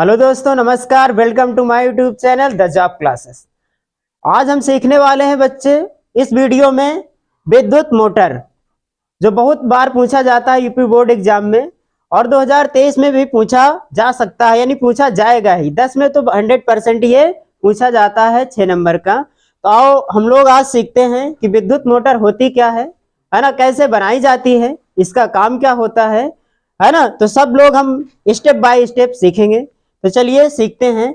Hello दोस्तों, नमस्कार। Welcome to my YouTube channel the job classes. आज हम सीखने वाले हैं बच्चे इस वीडियो में विद्युत मोटर, जो बहुत बार पूछा जाता है यूपी बोर्ड एग्जाम में और 2023 में भी पूछा जा सकता है, यानी पूछा जाएगा ही। 10 में तो 100% ये पूछा जाता है 6 नंबर का। तो आओ हम लोग आज सीखते हैं कि विद्युत मोटर होती क्या है ना, कैसे बनाई जाती है, इसका काम क्या होता है ना। तो सब लोग हम स्टेप बाय स्टेप सीखेंगे। तो चलिए सीखते हैं।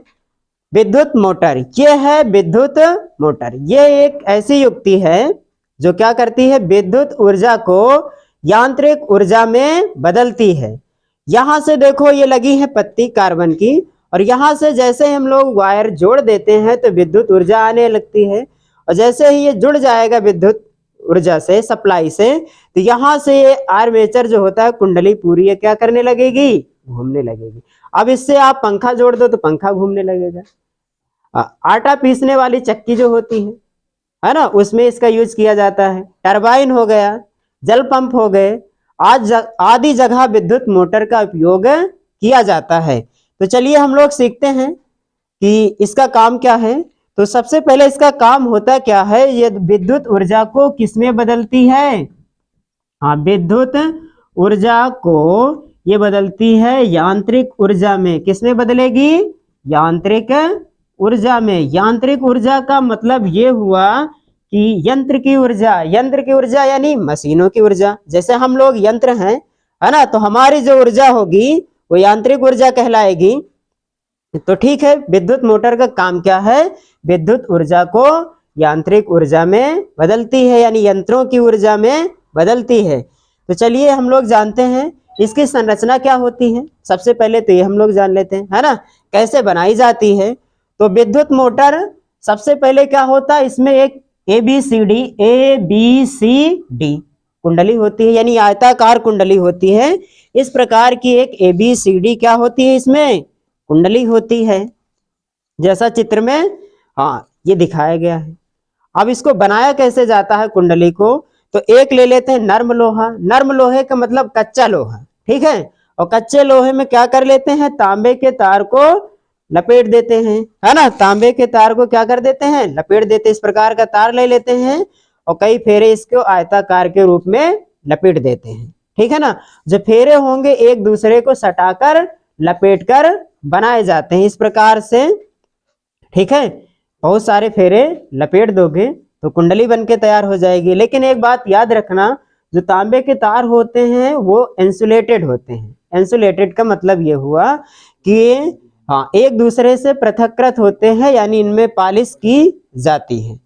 विद्युत मोटर, ये है विद्युत मोटर। ये एक ऐसी युक्ति है जो क्या करती है, विद्युत ऊर्जा को यांत्रिक ऊर्जा में बदलती है। यहां से देखो ये लगी है पत्ती कार्बन की, और यहां से जैसे हम लोग वायर जोड़ देते हैं तो विद्युत ऊर्जा आने लगती है। और जैसे ही ये जुड़ जाएगा विद्युत ऊर्जा से, सप्लाई से, तो यहां से ये आर्मेचर जो होता है, कुंडली पूरी, ये क्या करने लगेगी, घूमने लगेगी। अब इससे आप पंखा जोड़ दो तो पंखा घूमने लगेगा। आटा पीसने वाली चक्की जो होती है ना, उसमें इसका यूज किया जाता है। टरबाइन हो गया, जल पंप हो गए, आदि जगह विद्युत मोटर का उपयोग किया जाता है। तो चलिए हम लोग सीखते हैं कि इसका काम क्या है। तो सबसे पहले इसका काम होता क्या है, ये विद्युत ऊर्जा को किसमें बदलती है। विद्युत ऊर्जा को ये बदलती है यांत्रिक ऊर्जा में। किसमें बदलेगी, यांत्रिक ऊर्जा में। यांत्रिक ऊर्जा का मतलब ये हुआ कि यंत्र की ऊर्जा। यंत्र की ऊर्जा यानी मशीनों की ऊर्जा। जैसे हम लोग यंत्र हैं, है ना, तो हमारी जो ऊर्जा होगी वो यांत्रिक ऊर्जा कहलाएगी। तो ठीक है, विद्युत मोटर का काम क्या है, विद्युत ऊर्जा को यांत्रिक ऊर्जा में बदलती है, यानी यंत्रों की ऊर्जा में बदलती है। तो चलिए हम लोग जानते हैं इसकी संरचना क्या होती है। सबसे पहले तो ये हम लोग जान लेते हैं, है ना, कैसे बनाई जाती है। तो विद्युत मोटर सबसे पहले क्या होता है, इसमें एक ए बी सी डी कुंडली होती है, यानी आयताकार कुंडली होती है। इस प्रकार की एक ABCD क्या होती है, इसमें कुंडली होती है, जैसा चित्र में ये दिखाया गया है। अब इसको बनाया कैसे जाता है कुंडली को, तो एक ले लेते हैं नर्म लोहा। नर्म लोहे का मतलब कच्चा लोहा, ठीक है। और कच्चे लोहे में क्या कर लेते हैं, तांबे के तार को लपेट देते हैं, है ना। तांबे के तार को क्या कर देते हैं, लपेट देते हैं। इस प्रकार का तार ले लेते हैं और कई फेरे इसको आयताकार के रूप में लपेट देते हैं, ठीक है ना। जो फेरे होंगे एक दूसरे को सटाकर लपेटकर बनाए जाते हैं इस प्रकार से, ठीक है। बहुत सारे फेरे लपेट दोगे तो कुंडली बनके तैयार हो जाएगी। लेकिन एक बात याद रखना, जो तांबे के तार होते हैं वो इंसुलेटेड होते हैं। इंसुलेटेड का मतलब ये हुआ कि एक दूसरे से पृथककृत होते हैं, यानी इनमें पॉलिश की जाती है।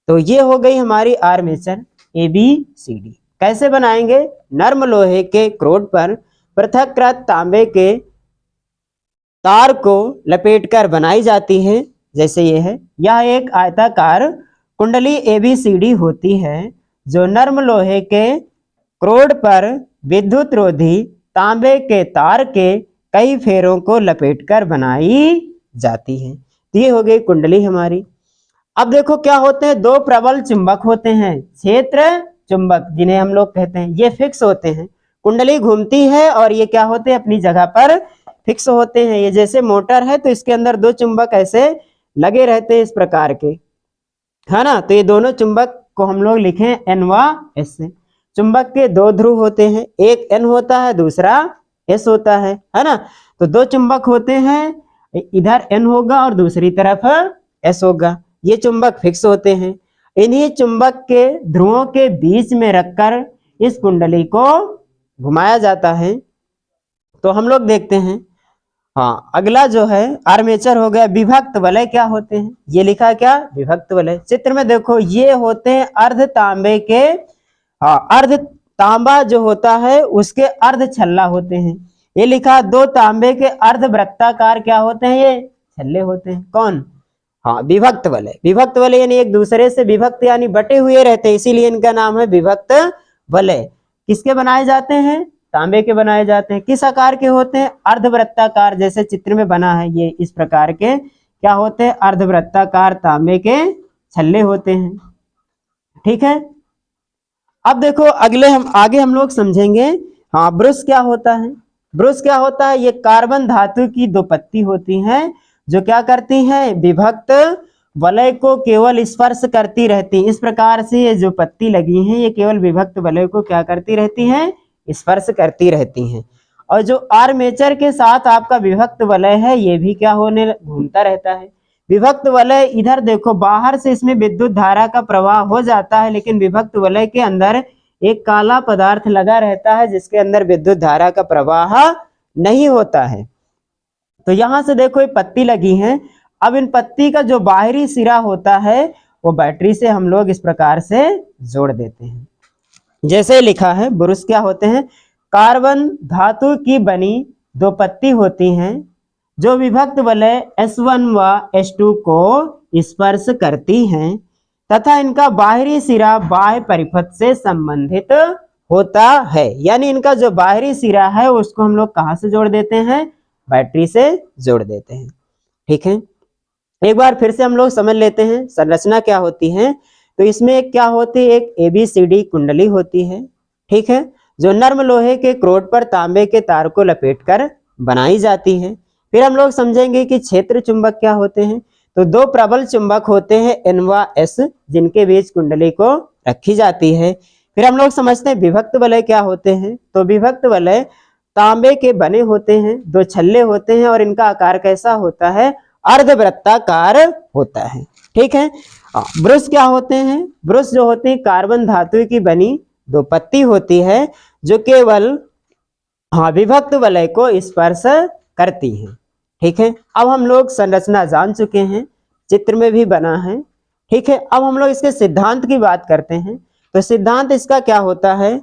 तो ये हो गई हमारी आर्मेचर ABCD। कैसे बनाएंगे, नर्म लोहे के क्रोड पर पृथककृत तांबे के तार को लपेटकर बनाई जाती है, जैसे ये है। यह एक आयताकार कुंडली ABCD होती है, जो नर्म लोहे के क्रोड पर विद्युत रोधी तांबे के तार के कई फेरों को लपेटकर बनाई जाती है। तो ये हो गई कुंडली हमारी। अब देखो क्या होते हैं, दो प्रबल चुंबक होते हैं, क्षेत्र चुंबक जिन्हें हम लोग कहते हैं। ये फिक्स होते हैं, कुंडली घूमती है और ये क्या होते हैं, अपनी जगह पर फिक्स होते हैं। ये जैसे मोटर है तो इसके अंदर दो चुंबक ऐसे लगे रहते हैं इस प्रकार के, है ना। तो ये दोनों चुंबक को हम लोग लिखें N व S से। चुंबक के दो ध्रुव होते हैं, एक N होता है, दूसरा S होता है ना। तो दो चुंबक होते हैं, इधर N होगा और दूसरी तरफ S होगा। ये चुंबक फिक्स होते हैं। इन्हीं चुंबक के ध्रुवों के बीच में रखकर इस कुंडली को घुमाया जाता है। तो हम लोग देखते हैं, अगला जो है आर्मेचर हो गया। विभक्त वलय क्या होते हैं, ये लिखा क्या, विभक्त वलय। चित्र में देखो ये होते हैं अर्ध तांबे के, अर्ध तांबा जो होता है उसके अर्ध छल्ला होते हैं। ये लिखा दो तांबे के अर्ध वृत्ताकार क्या होते हैं, ये छल्ले होते हैं। कौन, विभक्त वलय। विभक्त वलय यानी एक दूसरे से विभक्त यानी बटे हुए रहते हैं, इसीलिए इनका नाम है विभक्त वलय। किसके बनाए जाते हैं, तांबे के बनाए जाते हैं। किस आकार के होते हैं, अर्धवृत्ताकार, जैसे चित्र में बना है ये इस प्रकार के क्या होते हैं, अर्धवृत्ताकार तांबे के छल्ले होते हैं, ठीक है। अब देखो आगे हम लोग समझेंगे ब्रश क्या होता है। ब्रुश क्या होता है? ये कार्बन धातु की दो पत्ती होती हैं जो क्या करती हैं? विभक्त वलय को केवल स्पर्श करती रहती हैं। इस प्रकार से ये जो पत्ती लगी हैं ये केवल विभक्त वलय को क्या करती रहती हैं? स्पर्श करती रहती हैं। और जो आर्मेचर के साथ आपका विभक्त वलय है ये भी क्या होने घूमता रहता है। विभक्त वलय इधर देखो, बाहर से इसमें विद्युत धारा का प्रवाह हो जाता है, लेकिन विभक्त वलय के अंदर एक काला पदार्थ लगा रहता है जिसके अंदर विद्युत धारा का प्रवाह नहीं होता है। तो यहां से देखो ये पत्ती लगी है। अब इन पत्ती का जो बाहरी सिरा होता है वो बैटरी से हम लोग इस प्रकार से जोड़ देते हैं। जैसे लिखा है, ब्रुश क्या होते हैं? कार्बन धातु की बनी दो पत्ती होती हैं जो विभक्त वलय S1 व S2 को स्पर्श करती हैं तथा इनका बाहरी सिरा बाह्य परिपथ से संबंधित होता है। यानी इनका जो बाहरी सिरा है उसको हम लोग कहां से जोड़ देते हैं? बैटरी से जोड़ देते हैं। ठीक है, एक बार फिर से हम लोग समझ लेते हैं संरचना क्या होती है। तो इसमें क्या होती है? एक ABCD कुंडली होती है, ठीक है, जो नर्म लोहे के क्रोड पर तांबे के तार को लपेटकर बनाई जाती है। फिर हम लोग समझेंगे कि क्षेत्र चुंबक क्या होते हैं। तो दो प्रबल चुंबक होते हैं N व S जिनके बीच कुंडली को रखी जाती है। फिर हम लोग समझते हैं विभक्त वलय क्या होते हैं। तो विभक्त वलय तांबे के बने होते हैं, दो छल्ले होते हैं और इनका आकार कैसा होता है? अर्धवृत्ताकार होता है। ठीक है, ब्रुश क्या होते हैं? ब्रुश जो होते हैं कार्बन धातु की बनी दो पत्ती होती है जो केवल विभक्त वलय को स्पर्श करती है। ठीक है, अब हम लोग संरचना जान चुके हैं, चित्र में भी बना है। ठीक है, अब हम लोग इसके सिद्धांत की बात करते हैं। तो सिद्धांत इसका क्या होता है?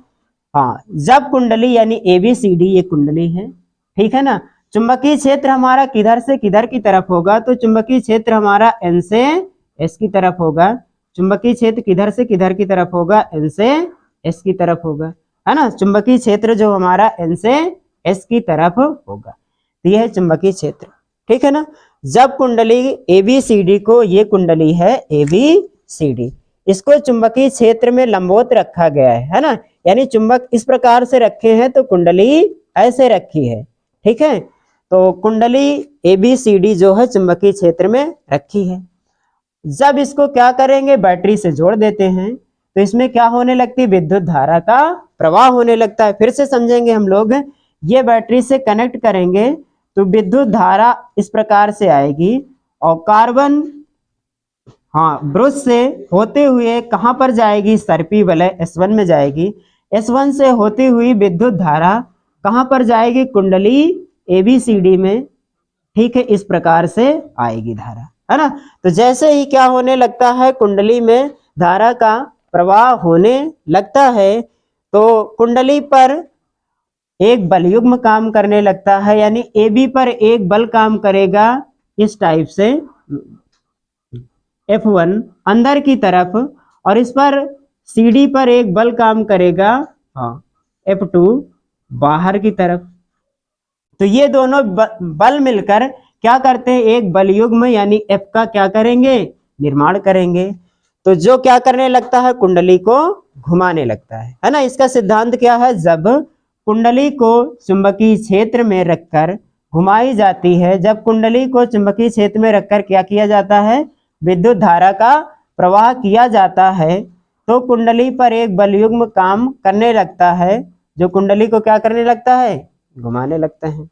जब कुंडली यानी ABCD ये कुंडली है, ठीक है ना, चुंबकीय क्षेत्र हमारा किधर से किधर की तरफ होगा? तो चुंबकीय क्षेत्र हमारा N से S की तरफ होगा। चुंबकीय क्षेत्र किधर से किधर की तरफ होगा? N से S की तरफ होगा, है ना। चुंबकीय क्षेत्र जो हमारा N से S की तरफ होगा, तो यह है चुंबकीय क्षेत्र। ठीक है ना। जब कुंडली ABCD को, ये कुंडली है ABCD, इसको चुंबकीय क्षेत्र में लंबवत रखा गया है ना, यानी चुंबक इस प्रकार से रखे हैं तो कुंडली ऐसे रखी है। ठीक है, तो कुंडली ABCD जो है चुंबकीय क्षेत्र में रखी है। जब इसको क्या करेंगे? बैटरी से जोड़ देते हैं, तो इसमें क्या होने लगती है? विद्युत धारा का प्रवाह होने लगता है। फिर से समझेंगे हम लोग, ये बैटरी से कनेक्ट करेंगे तो विद्युत धारा इस प्रकार से आएगी और कार्बन ब्रुश से होते हुए कहां पर जाएगी? सर्पी वलय S1 में जाएगी। S1 से होती हुई विद्युत धारा कहां पर जाएगी? कुंडली ABCD में। ठीक है, इस प्रकार से आएगी धारा, है ना। तो जैसे ही क्या होने लगता है? कुंडली में धारा का प्रवाह होने लगता है तो कुंडली पर एक बलयुग्म काम करने लगता है, यानी AB पर एक बल काम करेगा इस टाइप से F1 अंदर की तरफ, और इस पर CD पर एक बल काम करेगा F2 बाहर की तरफ। तो ये दोनों बल मिलकर क्या करते हैं? एक बलयुग्म यानी F का क्या करेंगे? निर्माण करेंगे। तो जो क्या करने लगता है? कुंडली को घुमाने लगता है ना। इसका सिद्धांत क्या है? जब कुंडली को चुंबकीय क्षेत्र में रखकर घुमाई जाती है, जब कुंडली को चुंबकीय क्षेत्र में रखकर क्या किया जाता है? विद्युत धारा का प्रवाह किया जाता है, तो कुंडली पर एक बलयुग्म काम करने लगता है जो कुंडली को क्या करने लगता है? घुमाने लगता है।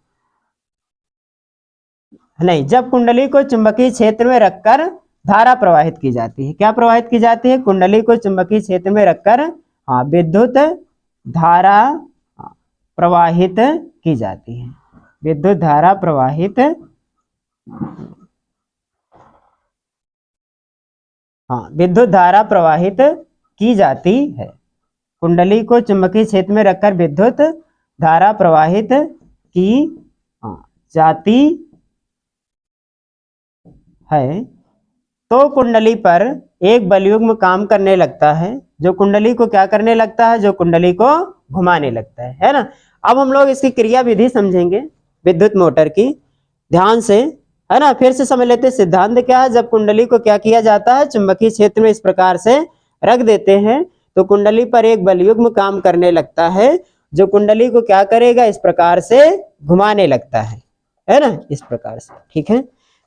नहीं, जब कुंडली को चुंबकीय क्षेत्र में रखकर धारा प्रवाहित की जाती है। क्या प्रवाहित की जाती है? कुंडली को चुंबकीय क्षेत्र में रखकर विद्युत धारा प्रवाहित की जाती है। विद्युत धारा प्रवाहित विद्युत धारा प्रवाहित की जाती है। कुंडली को चुंबकीय क्षेत्र में रखकर विद्युत धारा प्रवाहित की जाती है, तो कुंडली पर एक बलयुग्म काम करने लगता है जो कुंडली को क्या करने लगता है? जो कुंडली को घुमाने लगता है ना। अब हम लोग इसकी क्रिया विधि समझेंगे विद्युत मोटर की, ध्यान से, है ना। फिर से समझ लेते हैं सिद्धांत क्या है। जब कुंडली को क्या किया जाता है? चुंबकीय क्षेत्र में इस प्रकार से रख देते हैं तो कुंडली पर एक बलयुग्म काम करने लगता है जो कुंडली को क्या करेगा, इस प्रकार से घुमाने लगता है ना, इस प्रकार से। ठीक है,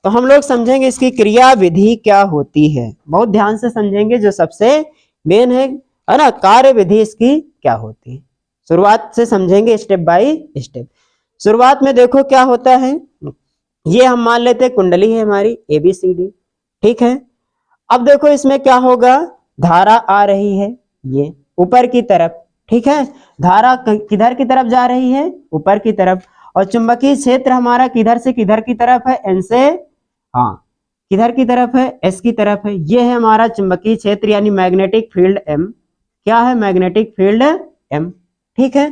तो हम लोग समझेंगे इसकी क्रिया विधि क्या होती है, बहुत ध्यान से समझेंगे, जो सबसे मेन है ना, कार्य विधि इसकी क्या होती है। शुरुआत से समझेंगे स्टेप बाय स्टेप। शुरुआत में देखो क्या होता है, ये हम मान लेते हैं कुंडली है हमारी ABCD। ठीक है, अब देखो इसमें क्या होगा, धारा आ रही है ये ऊपर की तरफ। ठीक है, धारा किधर की तरफ जा रही है, ऊपर की तरफ। और चुंबकीय क्षेत्र हमारा किधर से किधर की तरफ है, N से हाँ किधर की तरफ है, S की तरफ है। ये है हमारा चुंबकीय क्षेत्र यानी मैग्नेटिक फील्ड M। क्या है, मैग्नेटिक फील्ड M। ठीक है,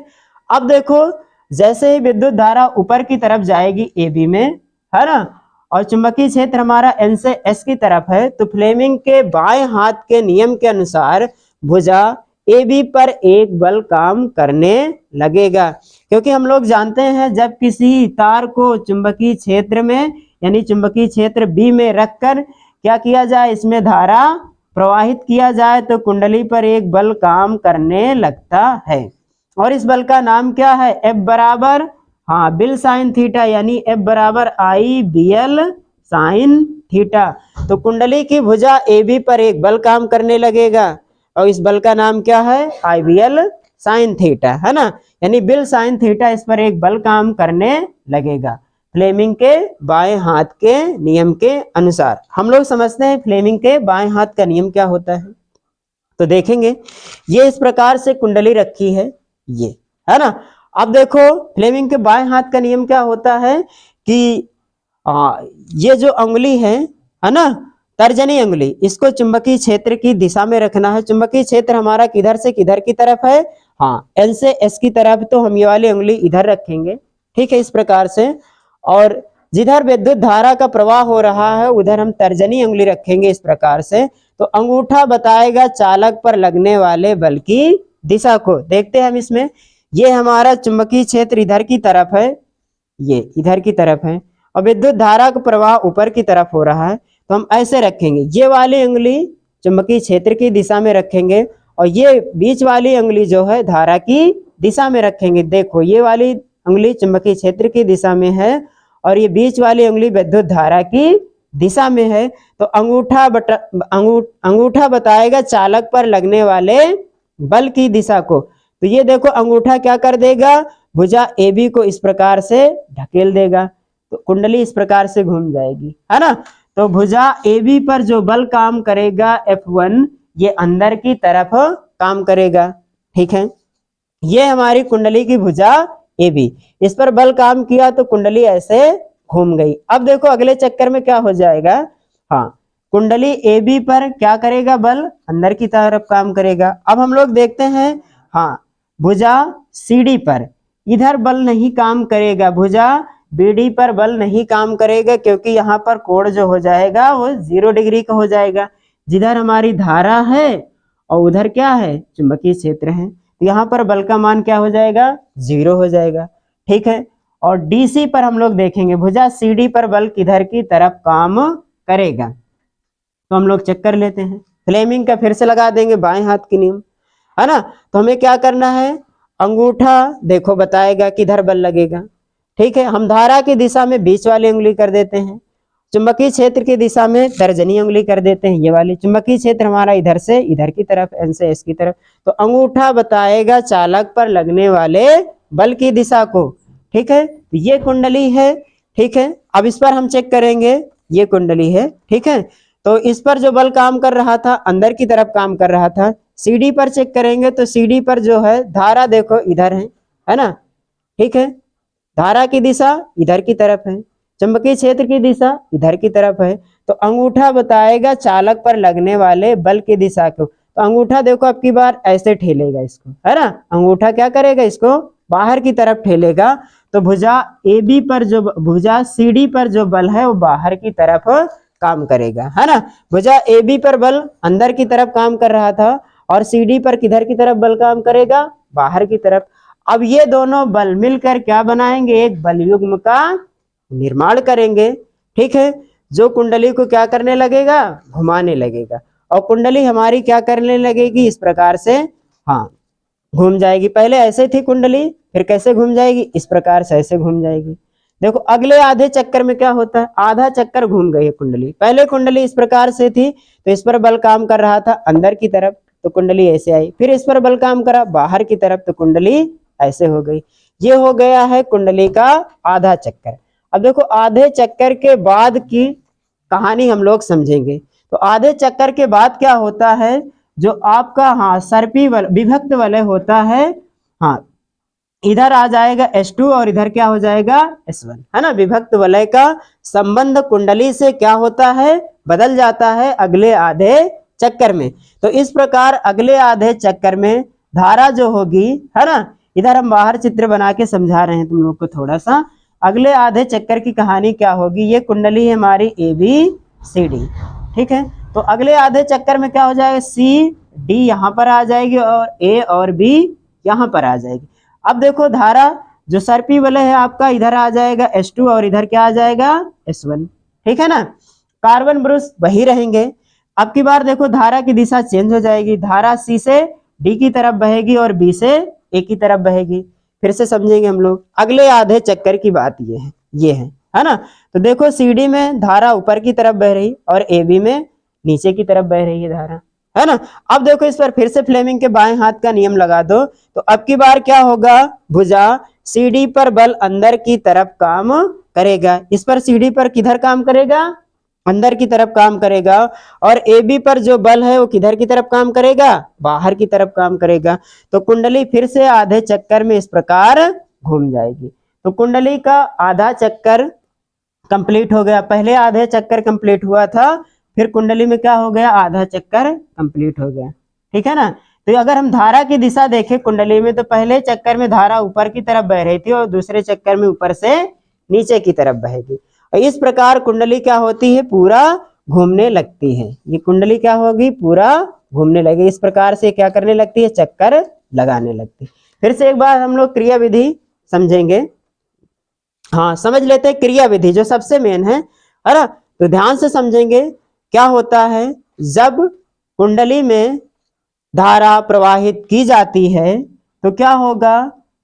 अब देखो जैसे ही विद्युत धारा ऊपर की तरफ जाएगी AB में, है ना, और चुंबकीय क्षेत्र हमारा N से S की तरफ है, तो फ्लेमिंग के बाएं हाथ के नियम के अनुसार भुजा AB पर एक बल काम करने लगेगा। क्योंकि हम लोग जानते हैं जब किसी तार को चुंबकीय क्षेत्र में यानी चुंबकीय क्षेत्र B में रखकर क्या किया जाए, इसमें धारा प्रवाहित किया जाए, तो कुंडली पर एक बल काम करने लगता है। और इस बल का नाम क्या है, F बराबर हाँ बिल साइन थीटा, यानी F बराबर IBL साइन थीटा। तो कुंडली की भुजा AB पर एक बल काम करने लगेगा और इस बल का नाम क्या है, IBL साइन थीटा, है ना, यानी बिल साइन थीटा इस पर एक बल काम करने लगेगा फ्लेमिंग के बाएं हाथ के नियम के अनुसार। हम लोग समझते हैं फ्लेमिंग के बाएं हाथ का नियम क्या होता है, तो देखेंगे ये इस प्रकार से कुंडली रखी है, ये है ना। अब देखो फ्लेमिंग के बाएं हाथ का नियम क्या होता है कि ये जो अंगुली है ना, तर्जनी अंगुली, इसको चुंबकीय क्षेत्र की दिशा में रखना है। चुंबकीय क्षेत्र हमारा किधर से किधर की तरफ है, हाँ N से S की तरफ, तो हम ये वाली अंगुली इधर रखेंगे। ठीक है, इस प्रकार से। और जिधर विद्युत धारा का प्रवाह हो रहा है उधर हम तर्जनी अंगुली रखेंगे इस प्रकार से। तो अंगूठा बताएगा चालक पर लगने वाले बल की दिशा को। देखते हैं हम इसमें, ये हमारा चुंबकीय क्षेत्र इधर की तरफ है, ये इधर की तरफ है, और विद्युत धारा का प्रवाह ऊपर की तरफ हो रहा है, तो हम ऐसे रखेंगे, ये वाली अंगुली चुंबकीय क्षेत्र की दिशा में रखेंगे और ये बीच वाली अंगुली जो है धारा की दिशा में रखेंगे। देखो ये वाली अंगुली चुंबकीय क्षेत्र की दिशा में है और ये बीच वाली अंगुली विद्युत धारा की दिशा में है। तो अंगूठा बताएगा चालक पर लगने वाले बल की दिशा को। तो ये देखो अंगूठा क्या कर देगा, भुजा AB को इस प्रकार से ढकेल देगा, तो कुंडली इस प्रकार से घूम जाएगी, है ना। तो भुजा AB पर जो बल काम करेगा F1, ये अंदर की तरफ काम करेगा। ठीक है, ये हमारी कुंडली की भुजा AB, इस पर बल काम किया तो कुंडली ऐसे घूम गई। अब देखो अगले चक्कर में क्या हो जाएगा, हाँ कुंडली AB पर क्या करेगा, बल अंदर की तरफ काम करेगा। अब हम लोग देखते हैं, हाँ भुजा CD पर इधर बल नहीं काम करेगा, भुजा BD पर बल नहीं काम करेगा, क्योंकि यहाँ पर कोण जो हो जाएगा वो 0 डिग्री का हो जाएगा। जिधर हमारी धारा है और उधर क्या है, चुंबकीय क्षेत्र है, तो यहाँ पर बल का मान क्या हो जाएगा, 0 हो जाएगा। ठीक है, और DC पर हम लोग देखेंगे भुजा CD पर बल किधर की तरफ काम करेगा, तो हम लोग चेक कर लेते हैं। फ्लेमिंग का फिर से लगा देंगे बाएं हाथ की नियम, है ना। तो हमें क्या करना है, अंगूठा देखो बताएगा किधर बल लगेगा। ठीक है, हम धारा की दिशा में बीच वाली उंगली कर देते हैं, चुंबकीय क्षेत्र की दिशा में तर्जनी उंगली कर देते हैं, ये वाली। चुंबकीय क्षेत्र हमारा इधर से इधर की तरफ, N से S की तरफ, तो अंगूठा बताएगा चालक पर लगने वाले बल की दिशा को। ठीक है, तो ये कुंडली है। ठीक है, अब इस पर हम चेक करेंगे, ये कुंडली है। ठीक है, तो इस पर जो बल काम कर रहा था अंदर की तरफ काम कर रहा था। CD पर चेक करेंगे तो CD पर जो है धारा देखो इधर है ना। ठीक है, धारा की दिशा इधर की तरफ है, चुंबकीय क्षेत्र की दिशा इधर की तरफ है, तो अंगूठा बताएगा चालक पर लगने वाले बल की दिशा को। तो अंगूठा देखो अब की बार ऐसे ठेलेगा इसको, है ना, अंगूठा क्या करेगा, इसको बाहर की तरफ ठेलेगा। तो भुजा AB पर जो भुजा CD पर जो बल है वो बाहर की तरफ काम करेगा, है ना। भुजा AB पर बल अंदर की तरफ काम कर रहा था और CD पर किधर की तरफ बल काम करेगा, बाहर की तरफ। अब ये दोनों बल मिलकर क्या बनाएंगे, एक बल युग्म का निर्माण करेंगे। ठीक है, जो कुंडली को क्या करने लगेगा, घुमाने लगेगा, और कुंडली हमारी क्या करने लगेगी, इस प्रकार से, हाँ घूम जाएगी। पहले ऐसे थी कुंडली, फिर कैसे घूम जाएगी, इस प्रकार से ऐसे घूम जाएगी। देखो अगले आधे चक्कर में क्या होता है, आधा चक्कर घूम गई है कुंडली। पहले कुंडली इस प्रकार से थी तो इस पर बल काम कर रहा था अंदर की तरफ, तो कुंडली ऐसे आई। फिर इस पर बल काम करा बाहर की तरफ, तो कुंडली ऐसे हो गई। ये हो गया है कुंडली का आधा चक्कर। अब देखो आधे चक्कर के बाद की कहानी हम लोग समझेंगे। तो आधे चक्कर के बाद क्या होता है, जो आपका हाँ सर्पी विभक्त वलय होता है, हाँ इधर आ जाएगा S2 और इधर क्या हो जाएगा S1, है ना। विभक्त वलय का संबंध कुंडली से क्या होता है, बदल जाता है अगले आधे चक्कर में। तो इस प्रकार अगले आधे चक्कर में धारा जो होगी, है ना, इधर हम बाहर चित्र बना के समझा रहे हैं तुम लोग को थोड़ा सा। अगले आधे चक्कर की कहानी क्या होगी, ये कुंडली है हमारी ABCD, ठीक है। तो अगले आधे चक्कर में क्या हो जाएगा, CD यहाँ पर आ जाएगी और A और B यहाँ पर आ जाएगी। अब देखो धारा जो सर्पी वलय है आपका, इधर आ जाएगा S2 और इधर क्या आ जाएगा S1, ठीक है ना। कार्बन ब्रुश वही रहेंगे। अब की बार देखो धारा की दिशा चेंज हो जाएगी, धारा C से D की तरफ बहेगी और B से A की तरफ बहेगी। फिर से समझेंगे हम लोग। अगले आधे चक्कर की बात ये है ना। तो देखो CD में धारा ऊपर की तरफ बह रही और AB में नीचे की तरफ बह रही है धारा, है ना। अब देखो इस पर फिर से फ्लेमिंग के बाएं हाथ का नियम लगा दो, तो अब की बार क्या होगा, भुजा CD पर बल अंदर की तरफ काम करेगा। इस पर CD पर किधर काम करेगा, अंदर की तरफ काम करेगा। और AB पर जो बल है वो किधर की तरफ काम करेगा, बाहर की तरफ काम करेगा। तो कुंडली फिर से आधे चक्कर में इस प्रकार घूम जाएगी। तो कुंडली का आधा चक्कर कंप्लीट हो गया। पहले आधे चक्कर कंप्लीट हुआ था, फिर कुंडली में क्या हो गया, आधा चक्कर कंप्लीट हो गया, ठीक है ना। तो अगर हम धारा की दिशा देखें कुंडली में, तो पहले चक्कर में धारा ऊपर की तरफ बह रही थी और दूसरे चक्कर में ऊपर से नीचे की तरफ बहेगी। और इस प्रकार कुंडली क्या होती है, पूरा घूमने लगती है। ये कुंडली क्या होगी, पूरा घूमने लगेगी। इस प्रकार से क्या करने लगती है, चक्कर लगाने लगती है। फिर से एक बार हम लोग क्रिया विधि समझेंगे। हाँ समझ लेते हैं क्रिया विधि जो सबसे मेन है ना। तो ध्यान से समझेंगे क्या होता है। जब कुंडली में धारा प्रवाहित की जाती है तो क्या होगा,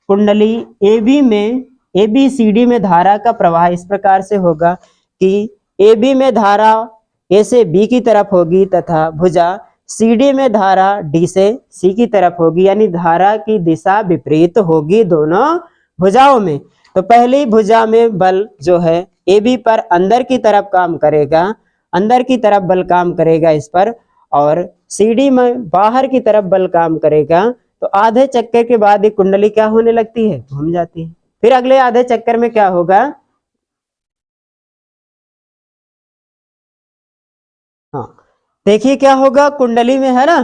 कुंडली AB में ABCD में धारा का प्रवाह इस प्रकार से होगा कि AB में धारा A से B की तरफ होगी तथा भुजा CD में धारा D से C की तरफ होगी, यानी धारा की दिशा विपरीत होगी दोनों भुजाओं में। तो पहली भुजा में बल जो है AB पर अंदर की तरफ काम करेगा, अंदर की तरफ बल काम करेगा इस पर, और CD में बाहर की तरफ बल काम करेगा। तो आधे चक्कर के बाद ये कुंडली क्या होने लगती है, घूम जाती है। फिर अगले आधे चक्कर में क्या होगा, हाँ देखिए क्या होगा, कुंडली में है ना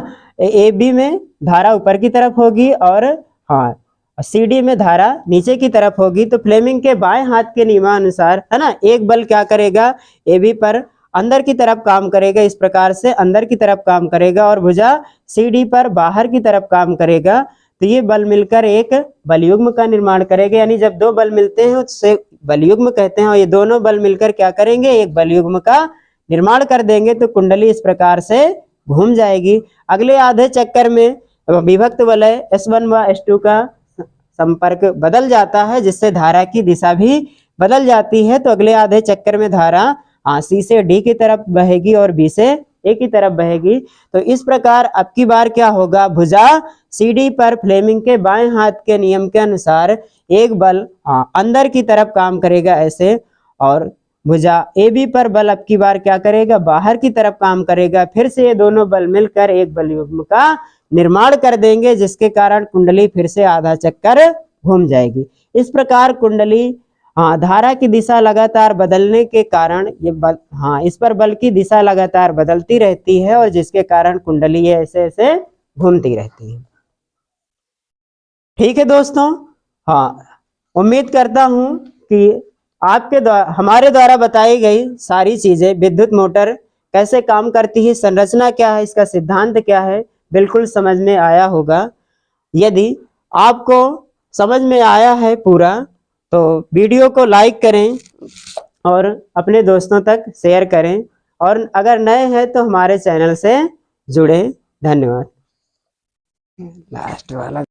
AB में धारा ऊपर की तरफ होगी और हाँ CD में धारा नीचे की तरफ होगी। तो फ्लेमिंग के बाएं हाथ के नियमानुसार है ना, एक बल क्या करेगा, AB पर अंदर की तरफ काम करेगा, इस प्रकार से अंदर की तरफ काम करेगा, और भुजा CD पर बाहर की तरफ काम करेगा। तो ये बल मिलकर एक बलयुग्म का निर्माण करेगा, यानी जब दो बल मिलते हैं उससे बलयुग्म कहते हैं, और ये दोनों बल मिलकर क्या करेंगे, एक बलयुग्म का निर्माण कर देंगे। तो कुंडली इस प्रकार से घूम जाएगी। अगले आधे चक्कर में विभक्त वलय S1 व S2 का संपर्क बदल जाता है, जिससे धारा की दिशा भी बदल जाती है। तो अगले आधे चक्कर में धारा C से D की तरफ बहेगी और B से A की तरफ बहेगी। तो इस प्रकार अब की बार क्या होगा, भुजा CD पर फ्लेमिंग के बाएं हाथ के नियम के अनुसार एक बल अंदर की तरफ काम करेगा ऐसे, और भुजा AB पर बल अब की बार क्या करेगा, बाहर की तरफ काम करेगा। फिर से ये दोनों बल मिलकर एक बलयुग्म का निर्माण कर देंगे, जिसके कारण कुंडली फिर से आधा चक्कर घूम जाएगी। इस प्रकार कुंडली धारा की दिशा लगातार बदलने के कारण ये बल इस पर बल की दिशा लगातार बदलती रहती है, और जिसके कारण कुंडली ऐसे ऐसे घूमती रहती है। ठीक है दोस्तों, उम्मीद करता हूं कि आपके हमारे द्वारा बताई गई सारी चीजें, विद्युत मोटर कैसे काम करती है, संरचना क्या है, इसका सिद्धांत क्या है, बिल्कुल समझ में आया होगा। यदि आपको समझ में आया है पूरा, तो वीडियो को लाइक करें और अपने दोस्तों तक शेयर करें, और अगर नए हैं तो हमारे चैनल से जुड़ें। धन्यवाद। लास्ट वाला